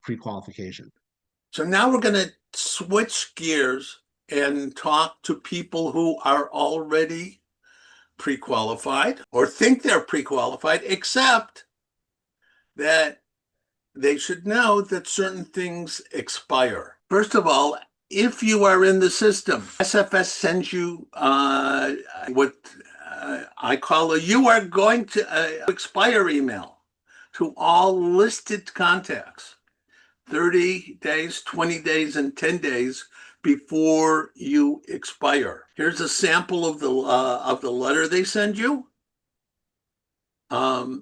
pre-qualification. So now we're going to switch gears and talk to people who are already pre-qualified or think they're pre-qualified, except that they should know that certain things expire. First of all, if you are in the system, SFS sends you what I call a you are going to expire email to all listed contacts, 30 days, 20 days, and 10 days before you expire. Here's a sample of the letter they send you. I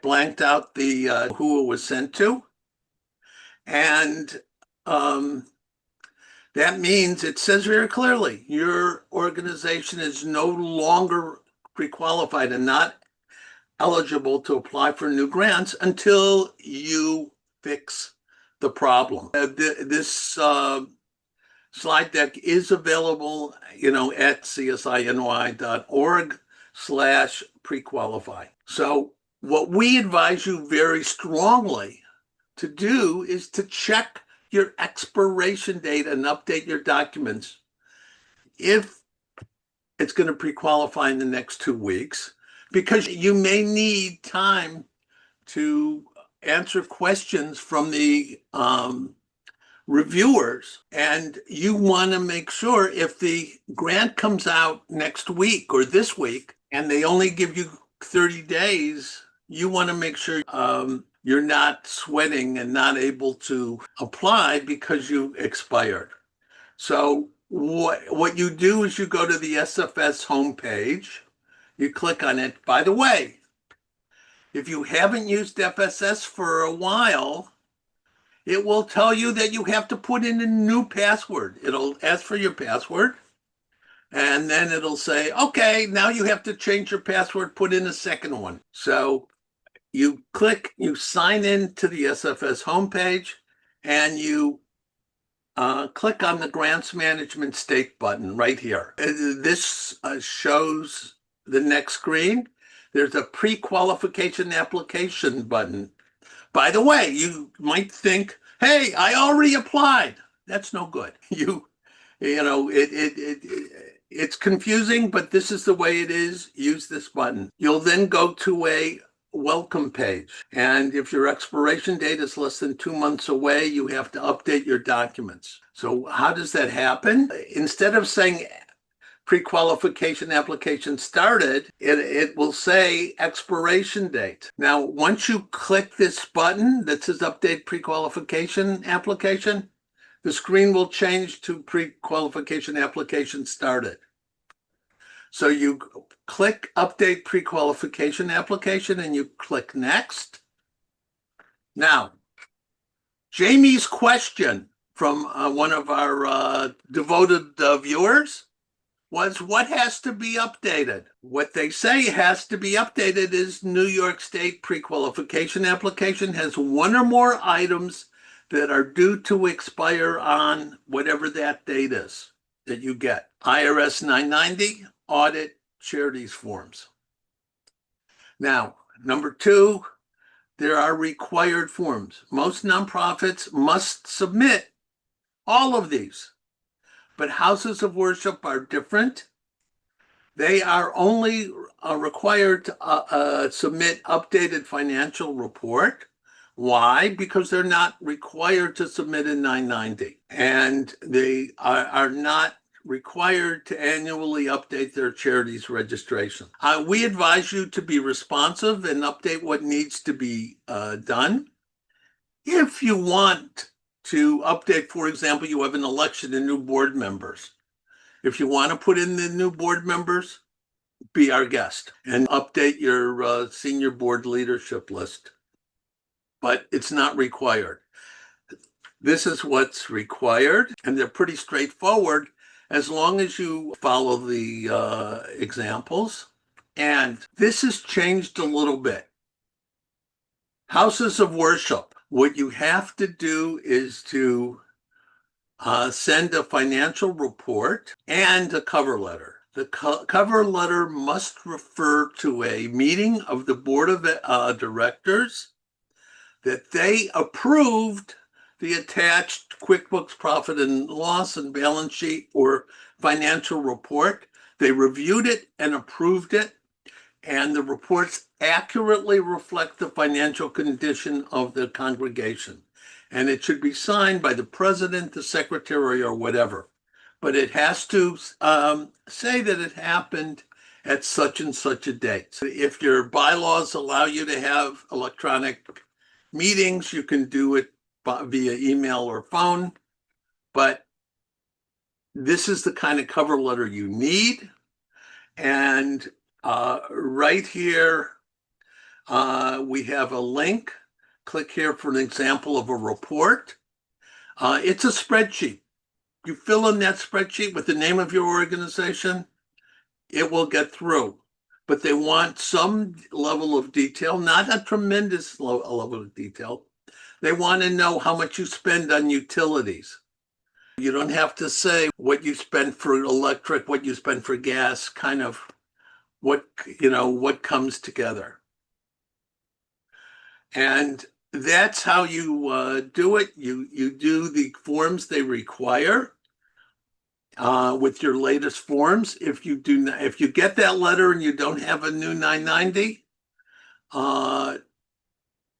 blanked out the who it was sent to, and that means it says very clearly your organization is no longer pre-qualified and not eligible to apply for new grants until you fix the problem. This slide deck is available, at CSI-NY.org/pre-qualify. So what we advise you very strongly to do is to check your expiration date and update your documents if it's going to pre-qualify in the next 2 weeks, because you may need time to answer questions from the reviewers, and you want to make sure if the grant comes out next week or this week and they only give you 30 days, you want to make sure you're not sweating and not able to apply because you expired. So what you do is you go to the SFS homepage, you click on it. By the way, if you haven't used FSS for a while, it will tell you that you have to put in a new password. It'll ask for your password, and then it'll say, okay, now you have to change your password, put in a second one. So you sign in to the SFS homepage, and you click on the Grants Management State button right here. This shows the next screen. There's a pre-qualification application button. By the way, you might think, hey, I already applied. That's no good. It's confusing, but this is the way it is. Use this button. You'll then go to a welcome page. And if your expiration date is less than 2 months away, you have to update your documents. So how does that happen? Instead of saying pre-qualification application started, it will say expiration date. Now, once you click this button that says update pre-qualification application, the screen will change to pre-qualification application started. So you click update pre-qualification application and you click next. Now, Jamie's question from one of our devoted viewers was, what has to be updated? What they say has to be updated is New York State pre-qualification application has one or more items that are due to expire on whatever that date is that you get. IRS 990, audit, charities forms. Now, number 2, there are required forms. Most nonprofits must submit all of these. But houses of worship are different. They are only required to submit updated financial report. Why? Because they're not required to submit a 990. And they are not required to annually update their charities registration. We advise you to be responsive and update what needs to be done. If you want to update, for example, you have an election and new board members. If you want to put in the new board members, be our guest and update your senior board leadership list. But it's not required. This is what's required, and they're pretty straightforward as long as you follow the examples. And this has changed a little bit. Houses of worship. What you have to do is to send a financial report and a cover letter. The cover letter must refer to a meeting of the board of directors that they approved the attached QuickBooks profit and loss and balance sheet or financial report. They reviewed it and approved it, and the reports accurately reflect the financial condition of the congregation. And it should be signed by the president, the secretary, or whatever. But it has to say that it happened at such and such a date. So if your bylaws allow you to have electronic meetings, you can do it via email or phone. But this is the kind of cover letter you need. And right here, we have a link. Click here for an example of a report. It's a spreadsheet. You fill in that spreadsheet with the name of your organization, it will get through. But they want some level of detail, not a tremendous level of detail. They want to know how much you spend on utilities. You don't have to say what you spend for electric, what you spend for gas, kind of what comes together. And that's how you do it. You do the forms they require with your latest forms. If you get that letter and you don't have a new 990,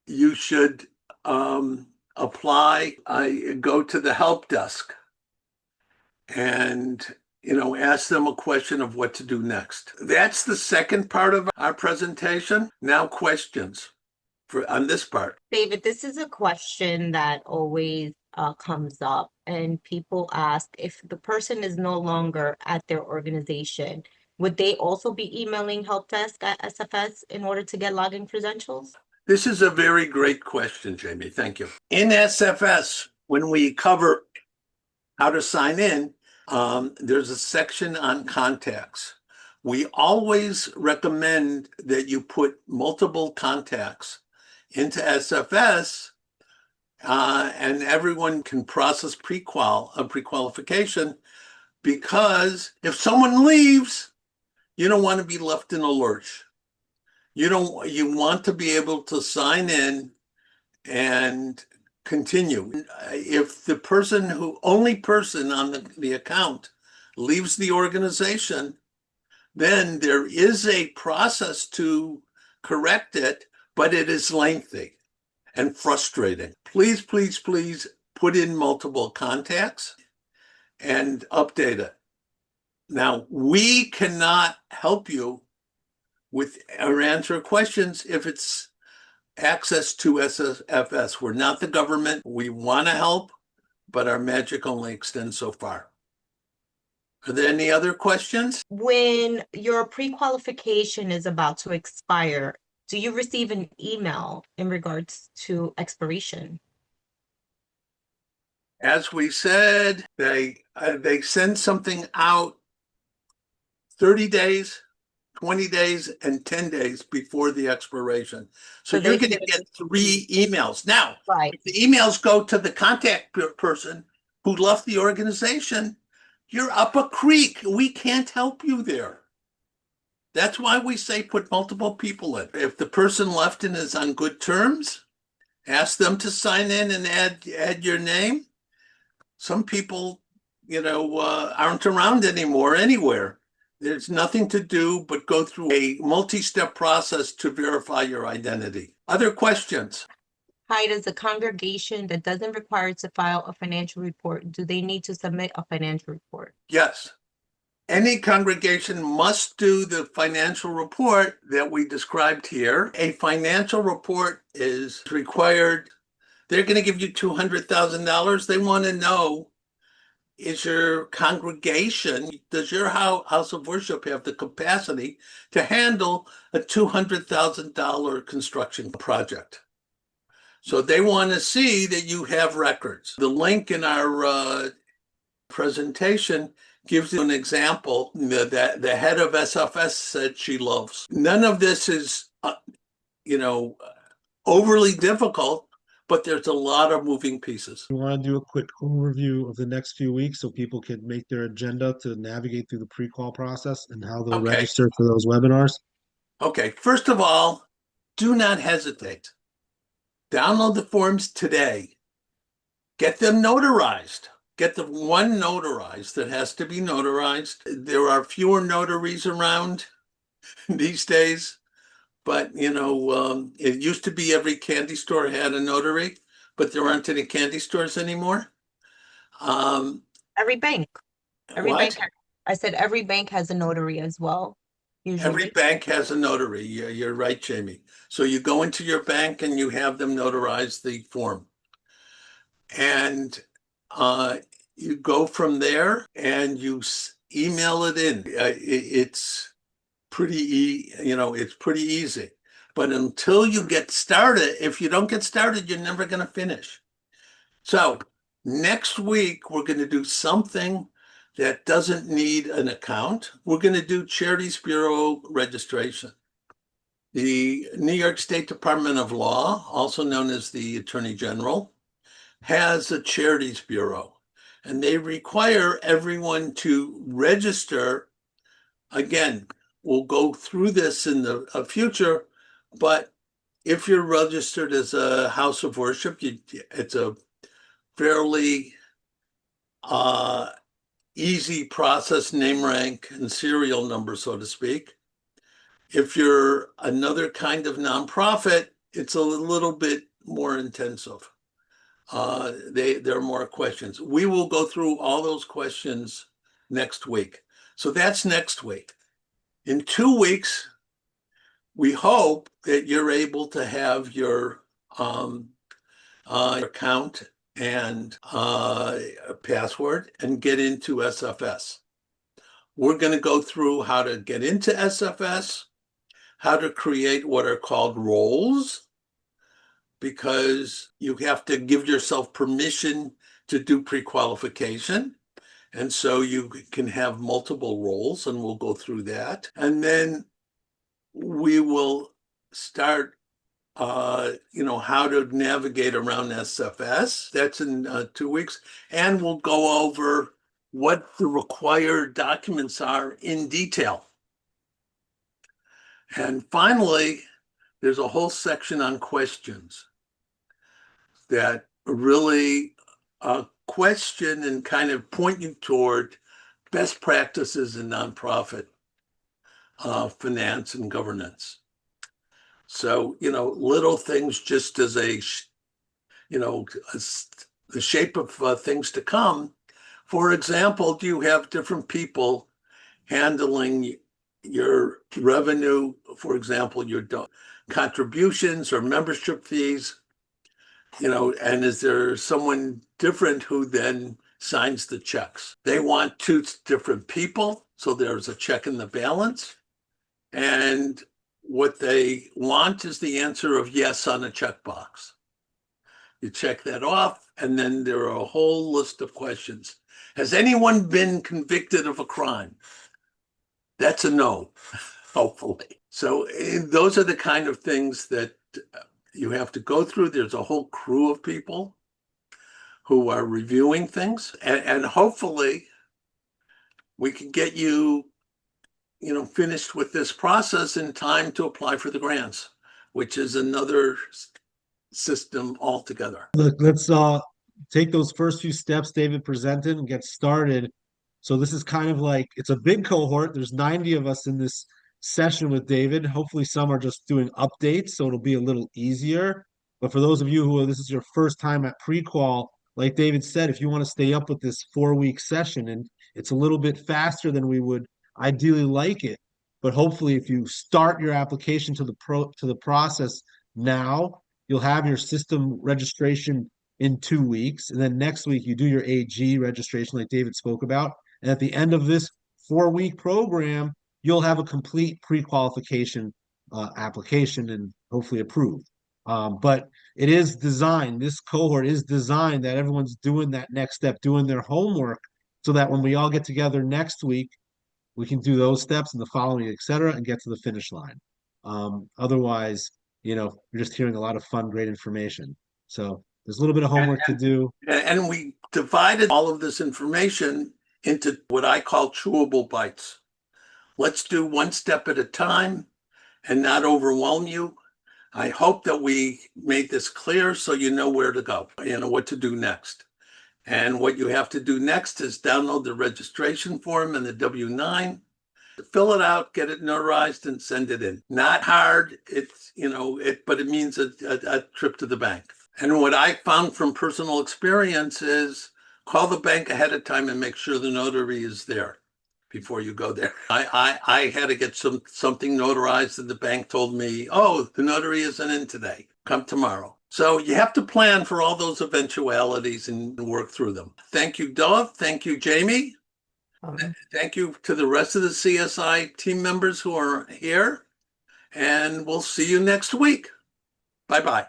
you should apply. Go to the help desk and ask them a question of what to do next. That's the second part of our presentation. Now questions on this part. David, this is a question that always comes up, and people ask if the person is no longer at their organization, would they also be emailing help desk at SFS in order to get login credentials? This is a very great question, Jamie. Thank you. In SFS, when we cover how to sign in, there's a section on contacts. We always recommend that you put multiple contacts into SFS, and everyone can process prequalification, because if someone leaves, you don't want to be left in a lurch. You want to be able to sign in and continue. If the only person on the account leaves the organization, then there is a process to correct it, but it is lengthy and frustrating. Please, please, please put in multiple contacts and update it. Now, we cannot help you with or answer questions if it's access to SFS. We're not the government. We want to help, but our magic only extends so far. Are there any other questions? When your pre-qualification is about to expire, do you receive an email in regards to expiration? As we said, they send something out 30 days, 20 days, and 10 days before the expiration. So you're going to get 3 emails. Now, right. If the emails go to the contact person who left the organization, you're up a creek. We can't help you there. That's why we say put multiple people in. If the person left and is on good terms, ask them to sign in and add your name. Some people, aren't around anymore anywhere. There's nothing to do but go through a multi-step process to verify your identity. Other questions? Hi, does a congregation that doesn't require to file a financial report, do they need to submit a financial report? Yes. Any congregation must do the financial report that we described here. A financial report is required. They're going to give you $200,000. They want to know, is your congregation, does your house of worship have the capacity to handle a $200,000 construction project? So they want to see that you have records. The link in our presentation gives you an example that the head of SFS said she loves. None of this is, overly difficult, but there's a lot of moving pieces. We want to do a quick overview of the next few weeks so people can make their agenda to navigate through the pre-qual process and how they'll register for those webinars. Okay, first of all, do not hesitate. Download the forms today. Get them notarized. Get the one notarized that has to be notarized. There are fewer notaries around these days, but it used to be every candy store had a notary, but there aren't any candy stores anymore. Every bank. Every What? bank. I said every bank has a notary as well, Every usually. bank has a notary. Yeah, you're right, Jamie. So you go into your bank and you have them notarize the form. And uh, you go from there and you email it in. It's it's pretty easy. But until you get started, if you don't get started, you're never going to finish. So next week, we're going to do something that doesn't need an account. We're going to do Charities Bureau registration. The New York State Department of Law, also known as the Attorney General, has a Charities Bureau, and they require everyone to register. Again, we'll go through this in the future, but if you're registered as a house of worship, it's a fairly easy process, name, rank, and serial number, so to speak. If you're another kind of nonprofit, it's a little bit more intensive. There are more questions. We will go through all those questions next week. So that's next week. In 2 weeks, we hope that you're able to have your account and password and get into SFS. We're going to go through how to get into SFS, how to create what are called roles, because you have to give yourself permission to do pre-qualification. And so you can have multiple roles, and we'll go through that. And then we will start, how to navigate around SFS. That's in 2 weeks. And we'll go over what the required documents are in detail. And finally, there's a whole section on questions that really question and kind of point you toward best practices in nonprofit finance and governance. So, little things just as the shape of things to come. For example, do you have different people handling your revenue? For example, your contributions or membership fees, and is there someone different who then signs the checks? They want two different people, so there's a check and the balance. And what they want is the answer of yes on a checkbox. You check that off, and then there are a whole list of questions. Has anyone been convicted of a crime? That's a no, hopefully. So those are the kind of things that you have to go through. There's a whole crew of people who are reviewing things, and hopefully we can get you, finished with this process in time to apply for the grants, which is another system altogether. Look, let's take those first few steps David presented and get started. So this is kind of like it's a big cohort. There's 90 of us in this session with David. Hopefully some are just doing updates, so it'll be a little easier. But for those of you who this is your first time at pre-qual, like David said, if you want to stay up with this 4 week session, and it's a little bit faster than we would ideally like it, but hopefully if you start your application to the process now, you'll have your system registration in 2 weeks. And then next week, you do your AG registration, like David spoke about. And at the end of this 4 week program, you'll have a complete pre qualification application and hopefully approved. But it is designed, this cohort is designed that everyone's doing that next step, doing their homework, so that when we all get together next week, we can do those steps and the following, et cetera, and get to the finish line. Otherwise, you're just hearing a lot of fun, great information. So there's a little bit of homework to do. And we divided all of this information into what I call chewable bites. Let's do one step at a time and not overwhelm you. I hope that we made this clear so you know where to go, what to do next. And what you have to do next is download the registration form and the W-9, fill it out, get it notarized, and send it in. Not hard. But it means a trip to the bank. And what I found from personal experience is call the bank ahead of time and make sure the notary is there before you go there. I had to get something notarized, and the bank told me, oh, the notary isn't in today. Come tomorrow. So you have to plan for all those eventualities and work through them. Thank you, Dov. Thank you, Jamie. Thank you to the rest of the CSI team members who are here. And we'll see you next week. Bye-bye.